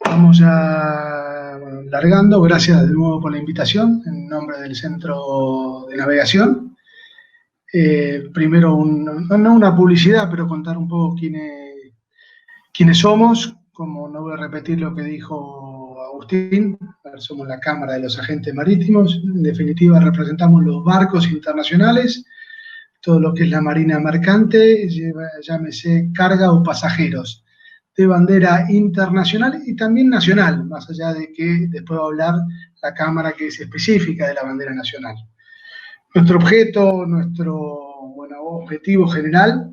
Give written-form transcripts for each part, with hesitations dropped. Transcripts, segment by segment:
Vamos ya largando. Gracias de nuevo por la invitación en nombre del Centro de Navegación. Primero, no una publicidad, pero contar un poco quiénes somos. Como no voy a repetir lo que dijo Agustín, somos la Cámara de los Agentes Marítimos. En definitiva, representamos los barcos internacionales, todo lo que es la marina mercante, llámese carga o pasajeros, de bandera internacional y también nacional, más allá de que después va a hablar la Cámara que es específica de la bandera nacional. Nuestro objeto, nuestro objetivo general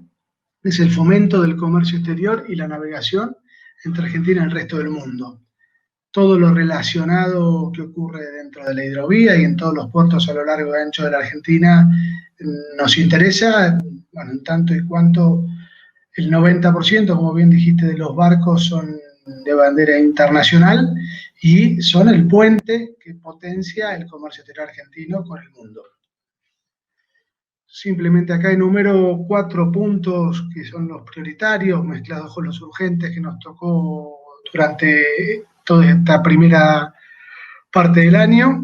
es el fomento del comercio exterior y la navegación entre Argentina y el resto del mundo. Todo lo relacionado que ocurre dentro de la hidrovía y en todos los puertos a lo largo y ancho de la Argentina nos interesa, bueno, en tanto y cuanto el 90%, como bien dijiste, de los barcos son de bandera internacional y son el puente que potencia el comercio exterior argentino con el mundo. Simplemente acá enumero 4 puntos que son los prioritarios, mezclados con los urgentes que nos tocó durante toda esta primera parte del año,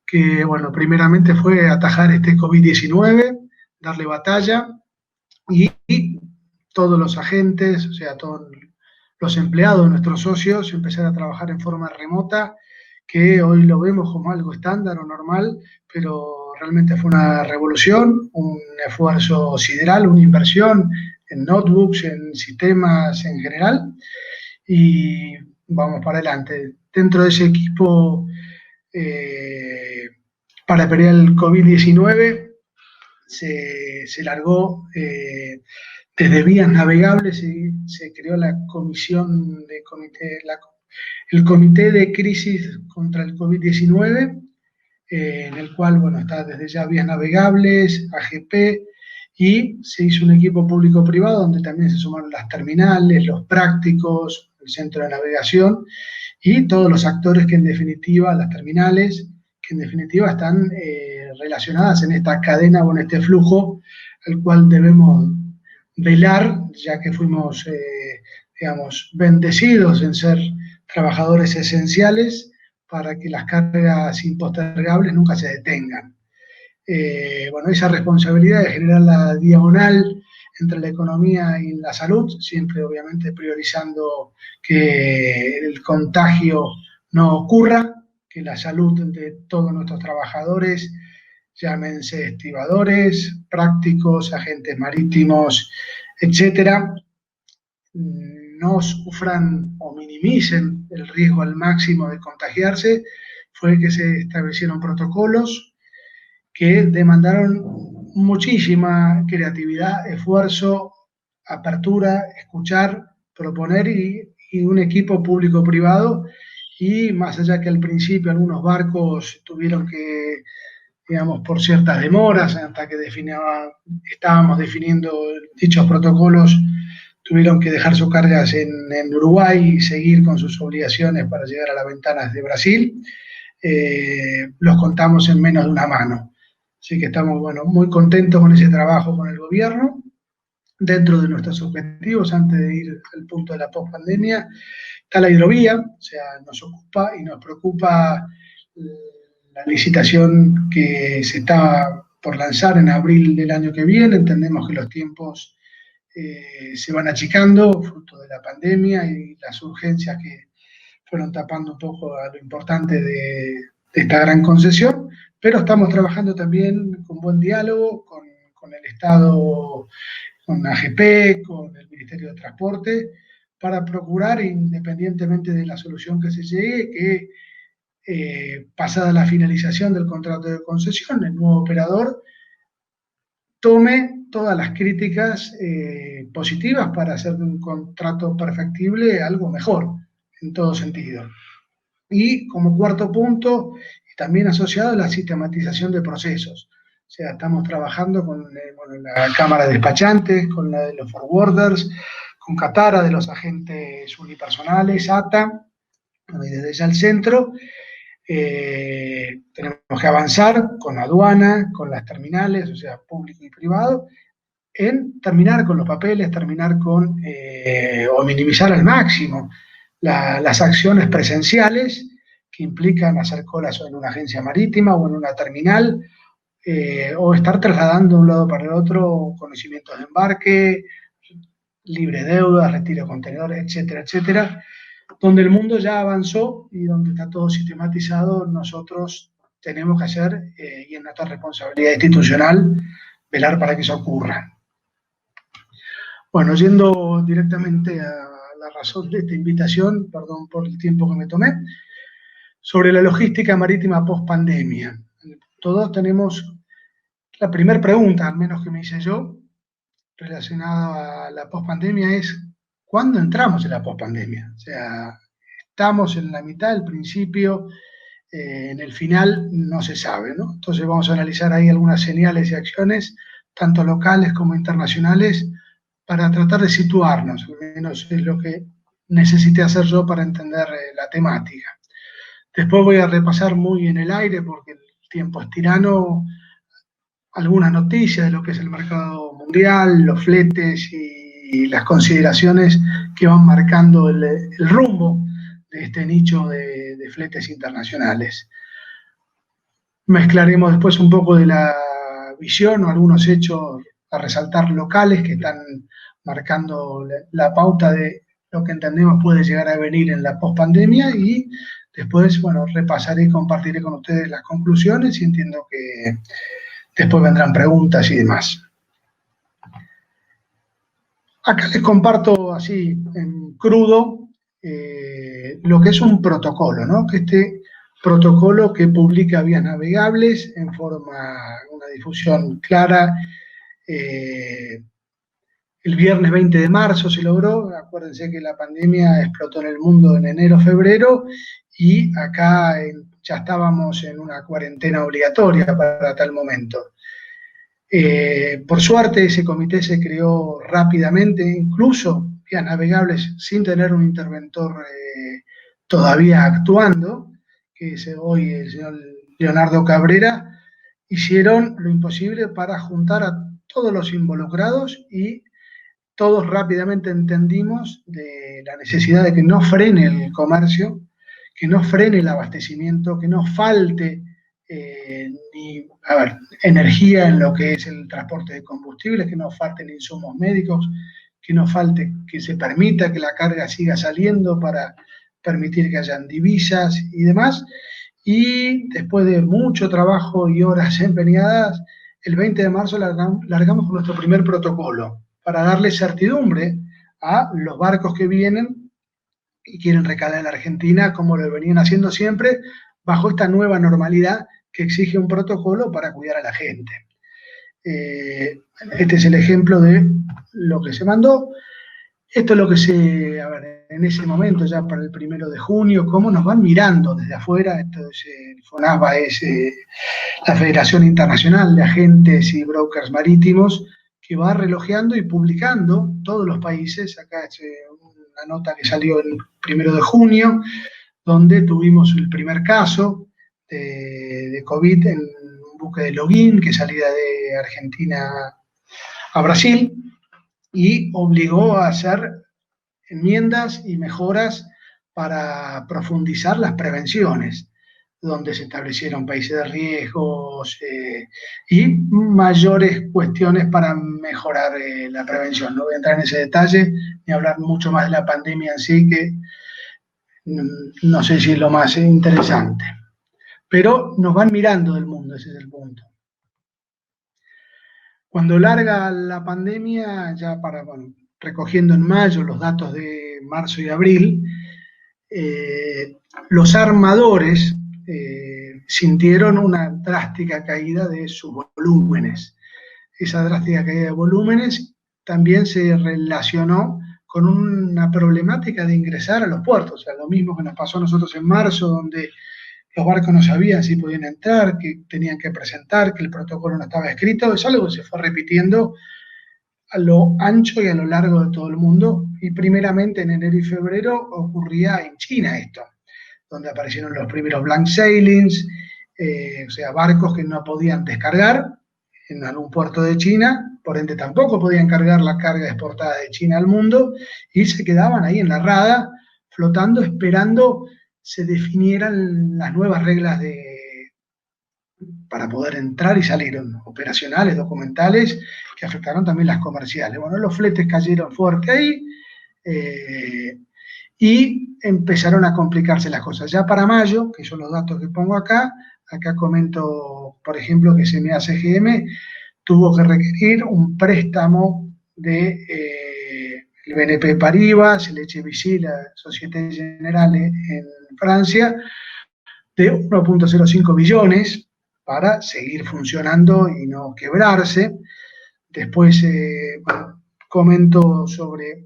que, bueno, primeramente fue atajar este COVID-19, darle batalla, y todos los agentes, o sea, todos los empleados, nuestros socios, empezar a trabajar en forma remota, que hoy lo vemos como algo estándar o normal, pero realmente fue una revolución, un esfuerzo sideral, una inversión en notebooks, en sistemas en general, y vamos para adelante. Dentro de ese equipo, para pelear el COVID-19, se largó desde vías navegables y se creó la comisión de el Comité de Crisis contra el COVID-19, en el cual, bueno, está desde ya vías navegables, AGP, y se hizo un equipo público-privado donde también se sumaron las terminales, los prácticos, el centro de navegación y todos los actores que en definitiva, las terminales, que en definitiva están relacionadas en esta cadena o en este flujo al cual debemos velar, ya que fuimos, digamos, bendecidos en ser trabajadores esenciales para que las cargas impostergables nunca se detengan. Bueno, esa responsabilidad de generar la diagonal entre la economía y la salud, siempre obviamente priorizando que el contagio no ocurra, que la salud de todos nuestros trabajadores, llámense estibadores, prácticos, agentes marítimos, etcétera, no sufran o minimicen el riesgo al máximo de contagiarse, fue que se establecieron protocolos que demandaron muchísima creatividad, esfuerzo, apertura, escuchar, proponer y un equipo público-privado. Y más allá que al principio algunos barcos tuvieron que, digamos, por ciertas demoras, hasta que estábamos definiendo dichos protocolos, tuvieron que dejar sus cargas en Uruguay y seguir con sus obligaciones para llegar a las ventanas de Brasil. Los contamos en menos de una mano. Así que estamos, bueno, muy contentos con ese trabajo con el gobierno. Dentro de nuestros objetivos, antes de ir al punto de la pospandemia, está la hidrovía, o sea, nos ocupa y nos preocupa la licitación que se está por lanzar en abril del año que viene. Entendemos que los tiempos se van achicando, fruto de la pandemia y las urgencias que fueron tapando un poco a lo importante de esta gran concesión, pero estamos trabajando también con buen diálogo con el Estado, con AGP, con el Ministerio de Transporte, para procurar, independientemente de la solución que se llegue, que pasada la finalización del contrato de concesión, el nuevo operador tome todas las críticas positivas para hacer de un contrato perfectible algo mejor, en todo sentido. Y como cuarto punto, también asociado a la sistematización de procesos. O sea, estamos trabajando con la Cámara de Despachantes, con la de los forwarders, con Catara, de los agentes unipersonales, ATA, y desde ya el centro. Tenemos que avanzar con aduana, con las terminales, o sea, público y privado, en terminar con los papeles, terminar con, o minimizar al máximo las acciones presenciales que implican hacer colas en una agencia marítima o en una terminal, o estar trasladando de un lado para el otro conocimientos de embarque, libre deuda, retiro de contenedores, etcétera, etcétera. Donde el mundo ya avanzó y donde está todo sistematizado, nosotros tenemos que hacer, y es nuestra responsabilidad institucional, velar para que eso ocurra. Bueno, yendo directamente a la razón de esta invitación, perdón por el tiempo que me tomé, sobre la logística marítima post-pandemia. Todos tenemos la primera pregunta, al menos que me hice yo, relacionada a la post-pandemia es, ¿cuándo entramos en la post-pandemia? O sea, estamos en la mitad, el principio, en el final no se sabe, ¿no? Entonces vamos a analizar ahí algunas señales y acciones, tanto locales como internacionales, para tratar de situarnos, al menos es lo que necesité hacer yo para entender la temática. Después voy a repasar muy en el aire, porque el tiempo es tirano, algunas noticias de lo que es el mercado mundial, los fletes y las consideraciones que van marcando el rumbo de este nicho de fletes internacionales. Mezclaremos después un poco de la visión o algunos hechos a resaltar locales que están marcando la pauta de lo que entendemos puede llegar a venir en la pospandemia, y después, bueno, repasaré y compartiré con ustedes las conclusiones, y entiendo que después vendrán preguntas y demás. Acá les comparto así en crudo lo que es un protocolo, ¿no? Que este protocolo que publica Vías Navegables en forma, una difusión clara, el viernes 20 de marzo se logró. Acuérdense que la pandemia explotó en el mundo en enero, febrero, y acá ya estábamos en una cuarentena obligatoria para tal momento. Por suerte ese comité se creó rápidamente, incluso Vías Navegables sin tener un interventor todavía actuando, que es hoy el señor Leonardo Cabrera. Hicieron lo imposible para juntar a todos los involucrados, y todos rápidamente entendimos de la necesidad de que no frene el comercio, que no frene el abastecimiento, que no falte energía en lo que es el transporte de combustibles, que no falten insumos médicos, que no falte, que se permita que la carga siga saliendo para permitir que hayan divisas y demás. Y después de mucho trabajo y horas empeñadas, el 20 de marzo largamos con nuestro primer protocolo para darle certidumbre a los barcos que vienen y quieren recalar en la Argentina, como lo venían haciendo siempre, bajo esta nueva normalidad que exige un protocolo para cuidar a la gente. Este es el ejemplo de lo que se mandó. Esto es lo que en ese momento, ya para el 1 de junio, cómo nos van mirando desde afuera. Entonces, el FONASBA es la Federación Internacional de Agentes y Brokers Marítimos, que va relojeando y publicando todos los países. Acá es una nota que salió el 1 de junio, donde tuvimos el primer caso de COVID en un buque de Login que salía de Argentina a Brasil, y obligó a hacer enmiendas y mejoras para profundizar las prevenciones, donde se establecieron países de riesgos y mayores cuestiones para mejorar la prevención. No voy a entrar en ese detalle ni hablar mucho más de la pandemia en sí, que no sé si es lo más interesante. Pero nos van mirando del mundo, ese es el punto. Cuando larga la pandemia, ya recogiendo en mayo los datos de marzo y abril, los armadores sintieron una drástica caída de sus volúmenes. Esa drástica caída de volúmenes también se relacionó con una problemática de ingresar a los puertos. O sea, lo mismo que nos pasó a nosotros en marzo, donde los barcos no sabían si podían entrar, que tenían que presentar, que el protocolo no estaba escrito. Es algo que se fue repitiendo a lo ancho y a lo largo de todo el mundo, y primeramente en enero y febrero ocurría en China esto, donde aparecieron los primeros blank sailings, o sea, barcos que no podían descargar en algún puerto de China, por ende tampoco podían cargar la carga exportada de China al mundo, y se quedaban ahí en la rada flotando, esperando se definieran las nuevas reglas para poder entrar y salir, operacionales, documentales, que afectaron también las comerciales. Bueno, los fletes cayeron fuerte ahí, y empezaron a complicarse las cosas. Ya para mayo, que son los datos que pongo acá comento, por ejemplo, que CMA CGM tuvo que requerir un préstamo de el BNP Paribas, el HSBC, la Société Générale en Francia, de 1,05 billones para seguir funcionando y no quebrarse. Después comento sobre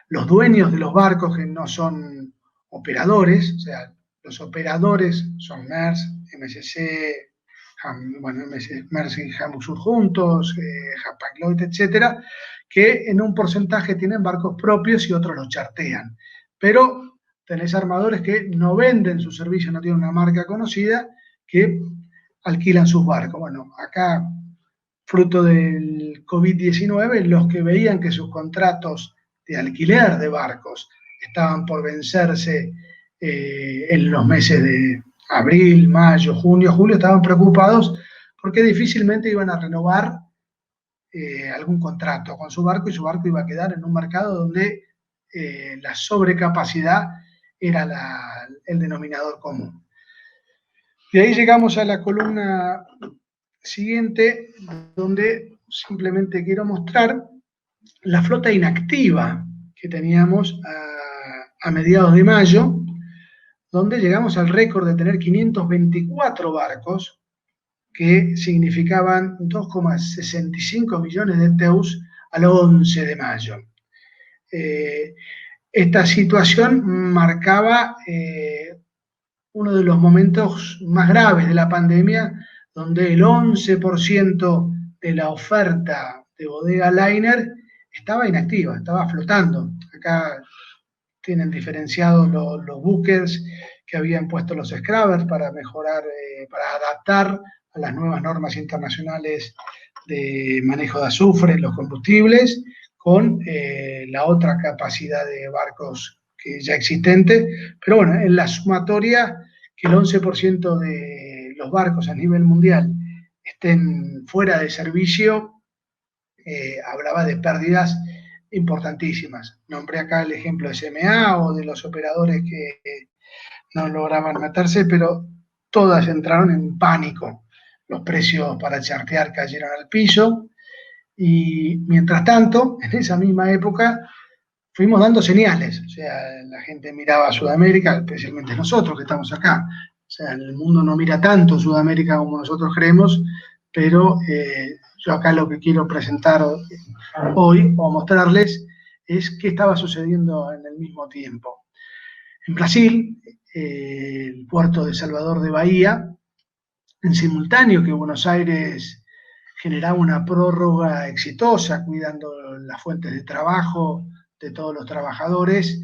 los dueños de los barcos que no son operadores, o sea, los operadores son Maersk, MSC, Maersk y Hamburg Süd juntos, Hapag-Lloyd, etcétera, que en un porcentaje tienen barcos propios y otros los chartean. Pero tenés armadores que no venden sus servicios, no tienen una marca conocida, que alquilan sus barcos. Bueno, acá, fruto del COVID-19, los que veían que sus contratos de alquiler de barcos estaban por vencerse en los meses de abril, mayo, junio, julio, estaban preocupados porque difícilmente iban a renovar algún contrato con su barco, y su barco iba a quedar en un mercado donde la sobrecapacidad era el denominador común. Y ahí llegamos a la columna siguiente, donde simplemente quiero mostrar la flota inactiva que teníamos a mediados de mayo, donde llegamos al récord de tener 524 barcos, que significaban 2,65 millones de TEUs al 11 de mayo. Esta situación marcaba uno de los momentos más graves de la pandemia, donde el 11% de la oferta de bodega liner estaba inactiva, estaba flotando. Acá tienen diferenciados los buques que habían puesto los scrubbers para mejorar, para adaptar a las nuevas normas internacionales de manejo de azufre en los combustibles, con la otra capacidad de barcos que ya existente. Pero bueno, en la sumatoria, que el 11% de los barcos a nivel mundial estén fuera de servicio, hablaba de pérdidas importantísimas. Nombré acá el ejemplo de CMA o de los operadores que no lograban meterse, pero todas entraron en pánico. Los precios para chartear cayeron al piso, y mientras tanto, en esa misma época, fuimos dando señales. O sea, la gente miraba a Sudamérica, especialmente nosotros que estamos acá. O sea, el mundo no mira tanto Sudamérica como nosotros creemos, pero yo acá lo que quiero presentar hoy o mostrarles es qué estaba sucediendo en el mismo tiempo. En Brasil, el puerto de Salvador de Bahía, en simultáneo que Buenos Aires generaba una prórroga exitosa, cuidando las fuentes de trabajo de todos los trabajadores,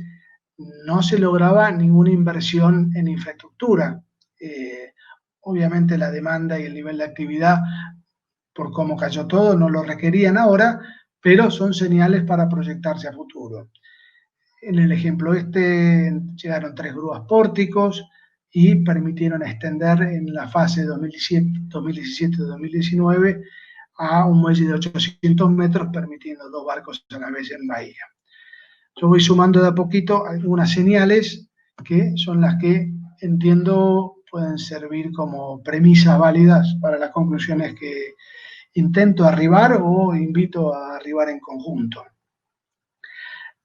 no se lograba ninguna inversión en infraestructura. Obviamente la demanda y el nivel de actividad, por cómo cayó todo, no lo requerían ahora, pero son señales para proyectarse a futuro. En el ejemplo llegaron 3 grúas pórticos y permitieron extender en la fase 2017-2019 a un muelle de 800 metros, permitiendo 2 barcos a la vez en Bahía. Yo voy sumando de a poquito algunas señales que son las que entiendo pueden servir como premisas válidas para las conclusiones que intento arribar o invito a arribar en conjunto.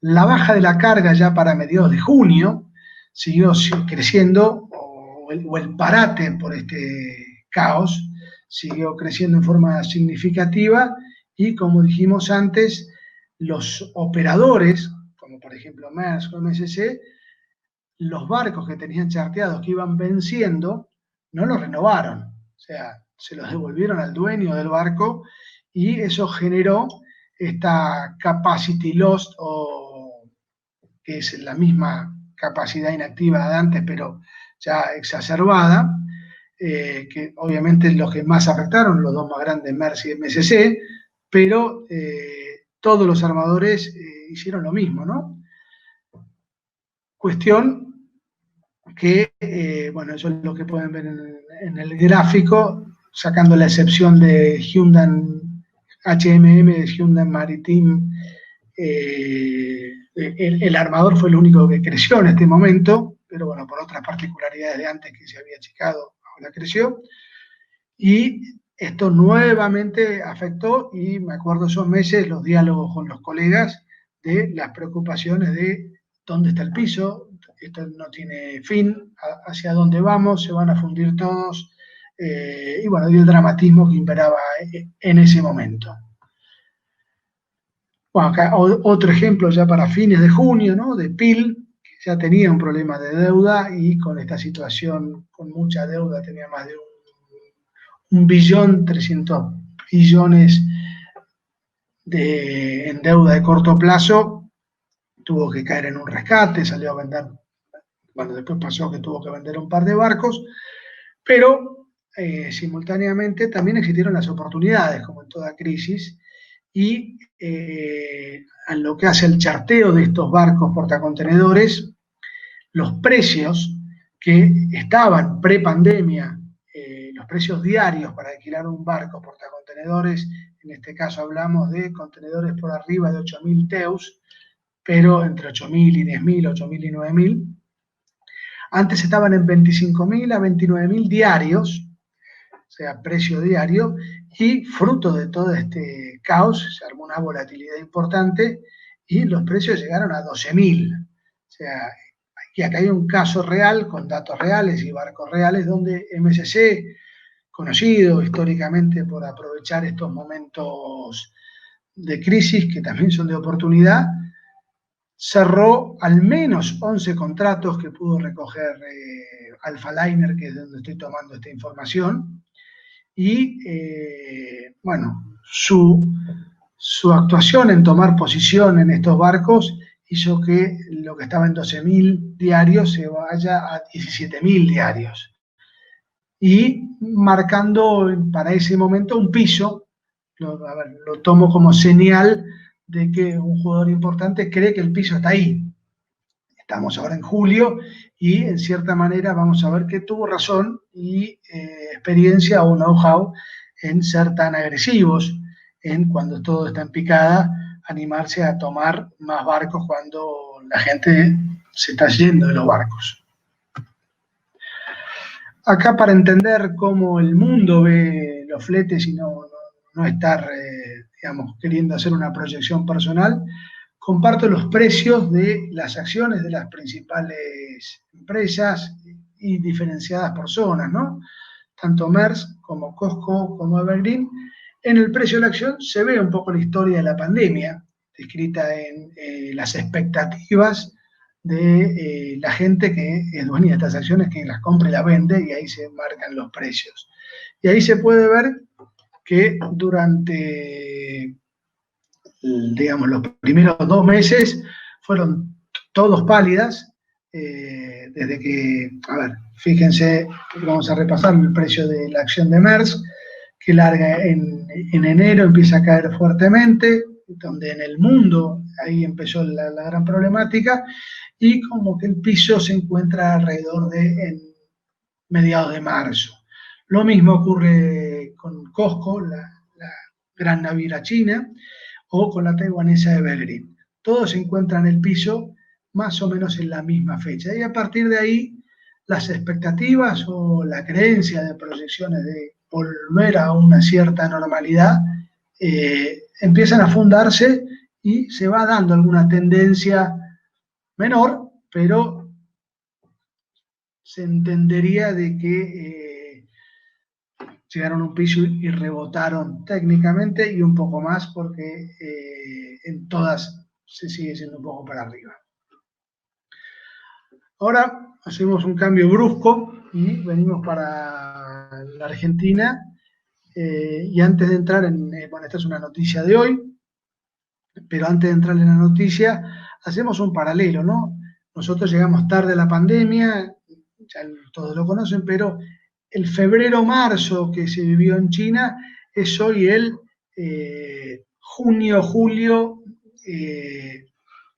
La baja de la carga ya para mediados de junio siguió creciendo, o el parate por este caos siguió creciendo en forma significativa, y como dijimos antes, los operadores, como por ejemplo Maersk o MSC, los barcos que tenían charteados que iban venciendo, no los renovaron. O sea, se los devolvieron al dueño del barco, y eso generó esta capacity loss, o que es la misma capacidad inactiva de antes, pero ya exacerbada, que obviamente los que más afectaron, los dos más grandes, Maersk y MSC, pero todos los armadores hicieron lo mismo, ¿no? Cuestión que, bueno, eso es lo que pueden ver en el gráfico, sacando la excepción de Hyundai HMM, de Hyundai Maritime, el armador fue el único que creció en este momento, pero bueno, por otras particularidades de antes que se había achicado, ahora creció. Y esto nuevamente afectó, y me acuerdo esos meses, los diálogos con los colegas de las preocupaciones de dónde está el piso, esto no tiene fin, hacia dónde vamos, se van a fundir todos, y bueno, y el dramatismo que imperaba en ese momento. Bueno, acá otro ejemplo ya para fines de junio, ¿no? De PIL, que ya tenía un problema de deuda y con esta situación, con mucha deuda, tenía más de 1.300.000.000.000 en deuda de corto plazo, tuvo que caer en un rescate, salió a vender, bueno, después pasó que tuvo que vender un par de barcos, pero simultáneamente también existieron las oportunidades, como en toda crisis, y a lo que hace el charteo de estos barcos portacontenedores, los precios que estaban pre-pandemia, los precios diarios para alquilar un barco portacontenedores, en este caso hablamos de contenedores por arriba de 8.000 teus, pero entre 8.000 y 10.000, 8.000 y 9.000, antes estaban en 25.000 a 29.000 diarios, o sea, precio diario, y fruto de todo este caos se armó una volatilidad importante y los precios llegaron a 12.000. O sea, y acá hay un caso real con datos reales y barcos reales donde MSC, conocido históricamente por aprovechar estos momentos de crisis que también son de oportunidad, cerró al menos 11 contratos que pudo recoger Alphaliner, que es de donde estoy tomando esta información, y bueno, su actuación en tomar posición en estos barcos hizo que lo que estaba en 12.000 diarios se vaya a 17.000 diarios. Y marcando para ese momento un piso, lo tomo como señal de que un jugador importante cree que el piso está ahí. Estamos ahora en julio y en cierta manera vamos a ver que tuvo razón y experiencia o know-how en ser tan agresivos, en cuando todo está en picada, animarse a tomar más barcos cuando la gente se está yendo de los barcos. Acá para entender cómo el mundo ve los fletes y no estar, digamos, queriendo hacer una proyección personal, comparto los precios de las acciones de las principales empresas y diferenciadas por zonas, ¿no? Tanto Maersk como Costco como Evergreen. En el precio de la acción se ve un poco la historia de la pandemia, descrita en las expectativas de la gente que es dueña de estas acciones, que las compra y las vende, y ahí se marcan los precios. Y ahí se puede ver que durante, digamos, los primeros 2 meses fueron todos pálidas, desde que, a ver, fíjense, vamos a repasar el precio de la acción de Maersk, que larga en enero, empieza a caer fuertemente, donde en el mundo ahí empezó la gran problemática, y como que el piso se encuentra alrededor de en mediados de marzo. Lo mismo ocurre con Costco, la gran naviera china, o con la taiwanesa Evergreen. Todos se encuentran en el piso más o menos en la misma fecha. Y a partir de ahí, las expectativas o la creencia de proyecciones de volver a una cierta normalidad empiezan a fundarse y se va dando alguna tendencia menor, pero se entendería de que llegaron a un piso y rebotaron técnicamente y un poco más porque en todas se sigue siendo un poco para arriba. Ahora hacemos un cambio brusco y venimos para la Argentina, y antes de entrar en, bueno, esta es una noticia de hoy, pero antes de entrar en la noticia hacemos un paralelo, ¿no? Nosotros llegamos tarde a la pandemia, ya todos lo conocen, pero el febrero-marzo que se vivió en China es hoy el junio-julio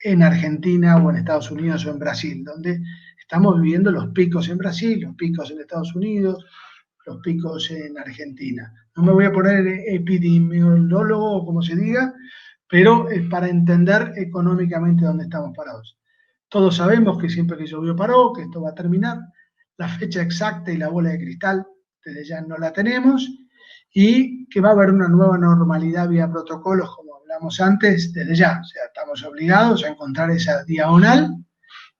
en Argentina o en Estados Unidos o en Brasil, donde estamos viviendo los picos en Brasil, los picos en Estados Unidos, los picos en Argentina. No me voy a poner epidemiólogo, como se diga, pero es para entender económicamente dónde estamos parados. Todos sabemos que siempre que llovió paró, que esto va a terminar. La fecha exacta y la bola de cristal desde ya no la tenemos, y que va a haber una nueva normalidad vía protocolos, como hablamos antes, desde ya. O sea, estamos obligados a encontrar esa diagonal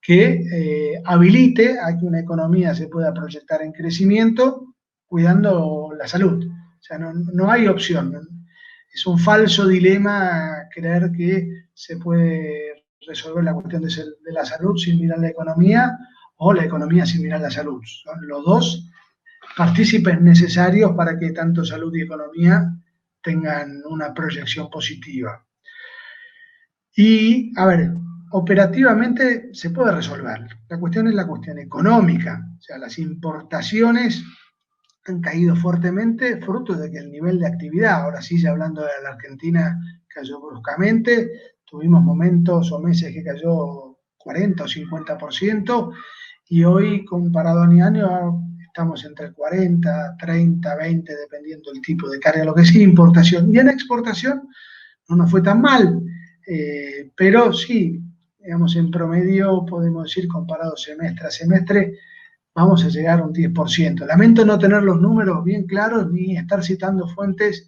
que habilite a que una economía se pueda proyectar en crecimiento cuidando la salud. O sea, no hay opción. Es un falso dilema creer que se puede resolver la cuestión de la salud sin mirar la economía, o la economía sin mirar la salud. Son los dos partícipes necesarios para que tanto salud y economía tengan una proyección positiva. Y, a ver, operativamente se puede resolver. La cuestión es la cuestión económica. O sea, las importaciones han caído fuertemente, fruto de que el nivel de actividad, ahora sí, ya hablando de la Argentina, cayó bruscamente. Tuvimos momentos o meses que cayó 40 o 50%, y hoy, comparado año a año, estamos entre 40, 30, 20, dependiendo del tipo de carga, lo que sí, importación. Y en exportación no nos fue tan mal, pero sí, digamos, en promedio podemos decir, comparado semestre a semestre, vamos a llegar a un 10%. Lamento no tener los números bien claros ni estar citando fuentes.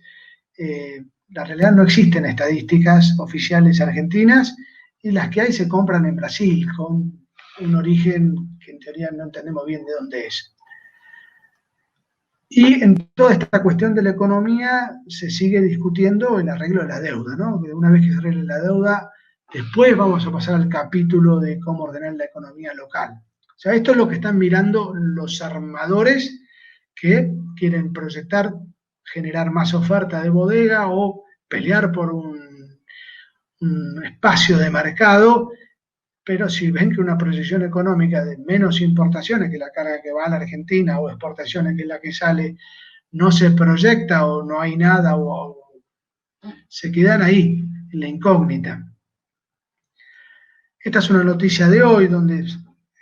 La realidad, no existen estadísticas oficiales argentinas, y las que hay se compran en Brasil, con un origen que en teoría no entendemos bien de dónde es. Y en toda esta cuestión de la economía se sigue discutiendo el arreglo de la deuda, ¿no? Que una vez que se arregle la deuda, después vamos a pasar al capítulo de cómo ordenar la economía local. O sea, esto es lo que están mirando los armadores que quieren proyectar, generar más oferta de bodega o pelear por un espacio de mercado. Pero si ven que una proyección económica de menos importaciones, que la carga que va a la Argentina, o exportaciones, que es la que sale, no se proyecta o no hay nada, o se quedan ahí, en la incógnita. Esta es una noticia de hoy donde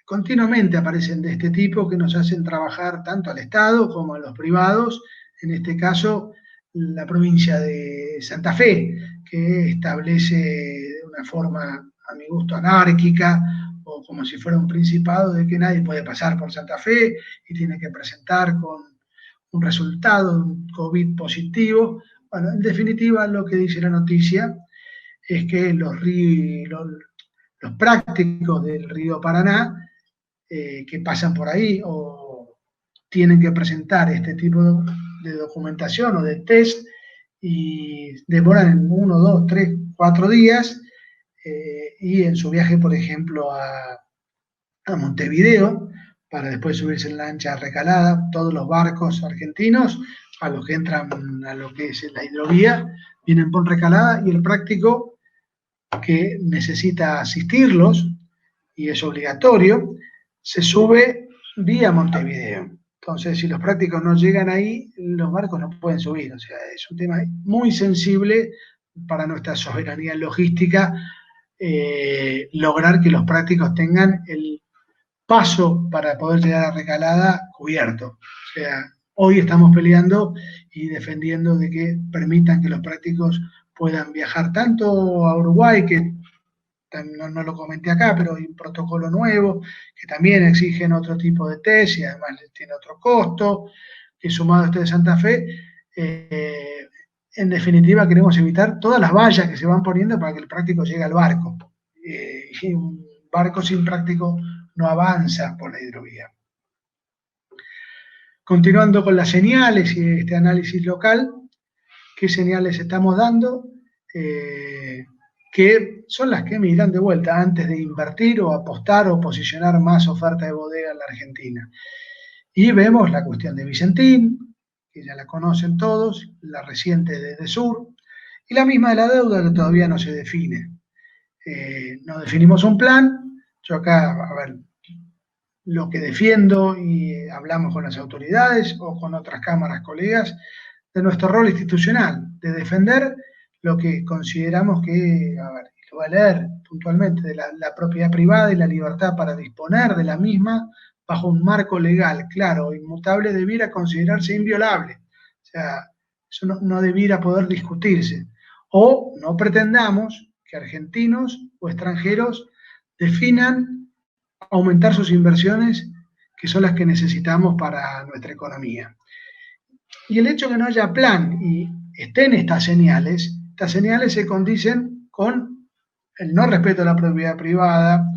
continuamente aparecen de este tipo que nos hacen trabajar tanto al Estado como a los privados, en este caso la provincia de Santa Fe, que establece de una forma, a mi gusto, anárquica, o como si fuera un principado, de que nadie puede pasar por Santa Fe y tiene que presentar con un resultado, un COVID positivo. Bueno, en definitiva, lo que dice la noticia es que los prácticos del río Paraná que pasan por ahí o tienen que presentar este tipo de documentación o de test, y demoran en 1, 2, 3, 4 días, y en su viaje, por ejemplo, a Montevideo, para después subirse en lancha a Recalada. Todos los barcos argentinos, a los que entran a lo que es la hidrovía, vienen por Recalada, y el práctico que necesita asistirlos, y es obligatorio, se sube vía Montevideo. Entonces, si los prácticos no llegan ahí, los barcos no pueden subir. O sea, es un tema muy sensible para nuestra soberanía logística, lograr que los prácticos tengan el paso para poder llegar a Recalada cubierto. O sea, hoy estamos peleando y defendiendo de que permitan que los prácticos puedan viajar tanto a Uruguay, que no lo comenté acá, pero hay un protocolo nuevo que también exigen otro tipo de test y además tiene otro costo, que sumado a este de Santa Fe, en definitiva queremos evitar todas las vallas que se van poniendo para que el práctico llegue al barco. Y un barco sin práctico no avanza por la hidrovía. Continuando con las señales y este análisis local, ¿qué señales estamos dando? Que son las que me dirán de vuelta antes de invertir o apostar o posicionar más oferta de bodega en la Argentina. Y vemos la cuestión de Vicentín, que ya la conocen todos, la reciente de Edesur, y la misma de la deuda, que todavía no se define. No definimos un plan. Yo acá, a ver, lo que defiendo, y hablamos con las autoridades o con otras cámaras, colegas, de nuestro rol institucional, de defender lo que consideramos que, a ver, lo voy a leer puntualmente, de la propiedad privada y la libertad para disponer de la misma bajo un marco legal, claro, inmutable, debiera considerarse inviolable. O sea, eso no debiera poder discutirse. O no pretendamos que argentinos o extranjeros definan aumentar sus inversiones, que son las que necesitamos para nuestra economía. Y el hecho de que no haya plan y estén estas señales se condicen con el no respeto a la propiedad privada,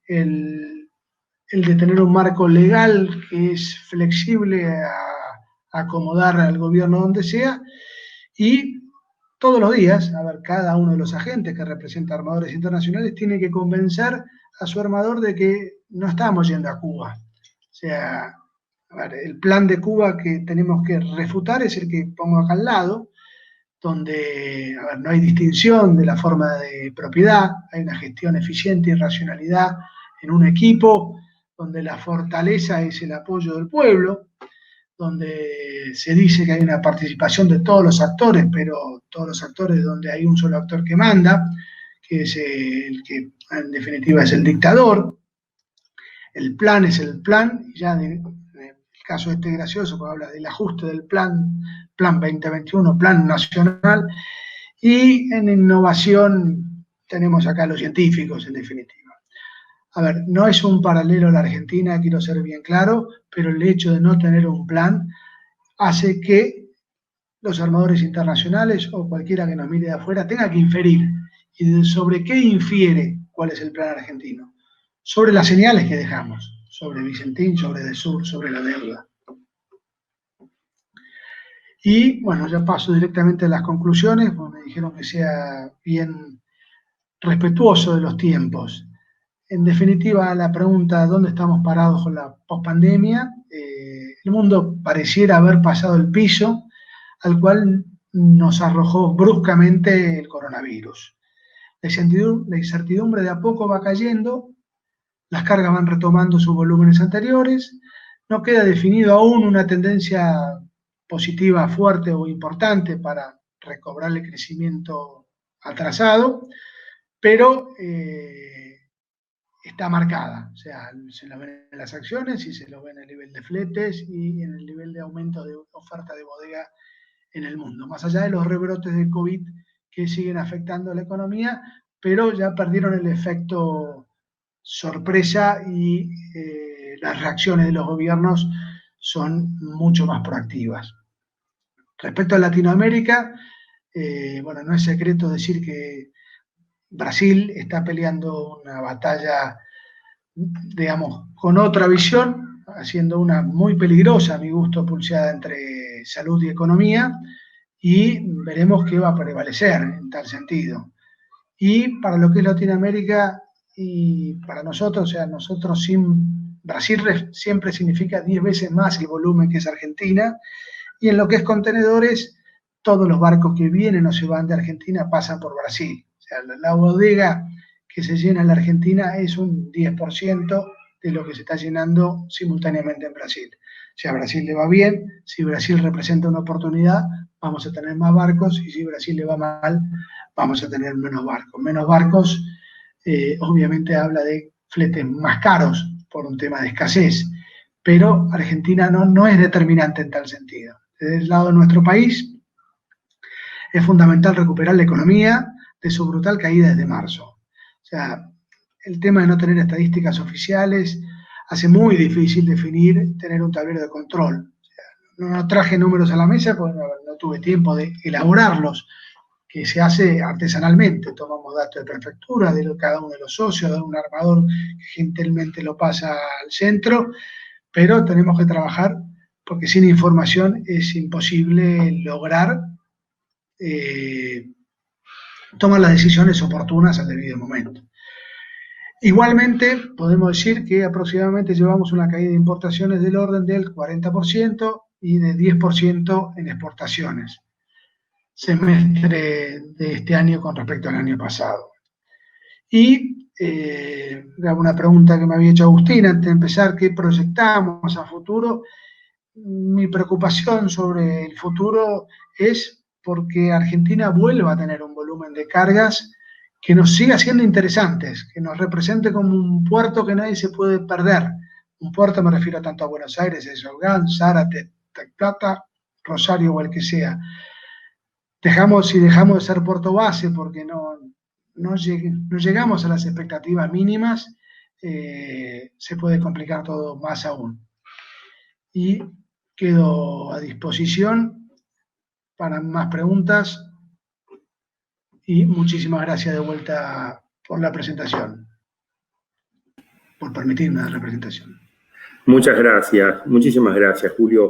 el de tener un marco legal que es flexible a acomodar al gobierno donde sea, y todos los días, a ver, cada uno de los agentes que representa armadores internacionales tiene que convencer a su armador de que no estamos yendo a Cuba. O sea, a ver, el plan de Cuba que tenemos que refutar es el que pongo acá al lado, donde, a ver, no hay distinción de la forma de propiedad, hay una gestión eficiente y racionalidad en un equipo, donde la fortaleza es el apoyo del pueblo, donde se dice que hay una participación de todos los actores, pero todos los actores donde hay un solo actor que manda, que es el que en definitiva es el dictador. El plan es el plan, y ya el caso este gracioso, que habla del ajuste del plan 2021, plan nacional, y en innovación tenemos acá a los científicos, en definitiva. A ver, no es un paralelo a la Argentina, quiero ser bien claro, pero el hecho de no tener un plan hace que los armadores internacionales o cualquiera que nos mire de afuera tenga que inferir. ¿Y sobre qué infiere cuál es el plan argentino? Sobre las señales que dejamos, sobre Vicentín, sobre Desur, sobre la deuda. Y bueno, ya paso directamente a las conclusiones, porque me dijeron que sea bien respetuoso de los tiempos. En definitiva, la pregunta ¿dónde estamos parados con la pospandemia? El mundo pareciera haber pasado el piso al cual nos arrojó bruscamente el coronavirus. La incertidumbre de a poco va cayendo, las cargas van retomando sus volúmenes anteriores, no queda definido aún una tendencia positiva fuerte o importante para recobrar el crecimiento atrasado, pero está marcada, o sea, se lo ven en las acciones y se lo ven en el nivel de fletes y en el nivel de aumento de oferta de bodega en el mundo, más allá de los rebrotes de COVID que siguen afectando a la economía, pero ya perdieron el efecto sorpresa y las reacciones de los gobiernos son mucho más proactivas. Respecto a Latinoamérica, bueno, no es secreto decir que Brasil está peleando una batalla, digamos, con otra visión, haciendo una muy peligrosa, a mi gusto, pulseada entre salud y economía, y veremos qué va a prevalecer en tal sentido. Y para lo que es Latinoamérica y para nosotros, o sea, nosotros sin Brasil siempre significa 10 veces más el volumen que es Argentina, y en lo que es contenedores, todos los barcos que vienen o se van de Argentina pasan por Brasil. O sea, la bodega que se llena en la Argentina es un 10% de lo que se está llenando simultáneamente en Brasil. Si a Brasil le va bien, si Brasil representa una oportunidad, vamos a tener más barcos, y si Brasil le va mal, vamos a tener menos barcos. Menos barcos, obviamente habla de fletes más caros por un tema de escasez, pero Argentina no es determinante en tal sentido. Desde el lado de nuestro país, es fundamental recuperar la economía de su brutal caída desde marzo. O sea, el tema de no tener estadísticas oficiales hace muy difícil definir, tener un tablero de control. O sea, no traje números a la mesa porque no tuve tiempo de elaborarlos, que se hace artesanalmente. Tomamos datos de prefectura, de cada uno de los socios, de un armador que gentilmente lo pasa al centro, pero tenemos que trabajar porque sin información es imposible lograr tomar las decisiones oportunas al debido momento. Igualmente, podemos decir que aproximadamente llevamos una caída de importaciones del orden del 40% y de 10% en exportaciones, semestre de este año con respecto al año pasado. Y una pregunta que me había hecho Agustín antes de empezar, ¿qué proyectamos a futuro? Mi preocupación sobre el futuro es porque Argentina vuelva a tener un volumen de cargas que nos siga siendo interesantes, que nos represente como un puerto que nadie se puede perder. Un puerto me refiero tanto a Buenos Aires, Ezeiza, Zárate, Plata, Rosario o el que sea. Si dejamos de ser puerto base porque no llegamos a las expectativas mínimas, se puede complicar todo más aún. Y quedo a disposición para más preguntas y muchísimas gracias de vuelta por la presentación, por permitirme la representación. Muchas gracias, muchísimas gracias, Julio.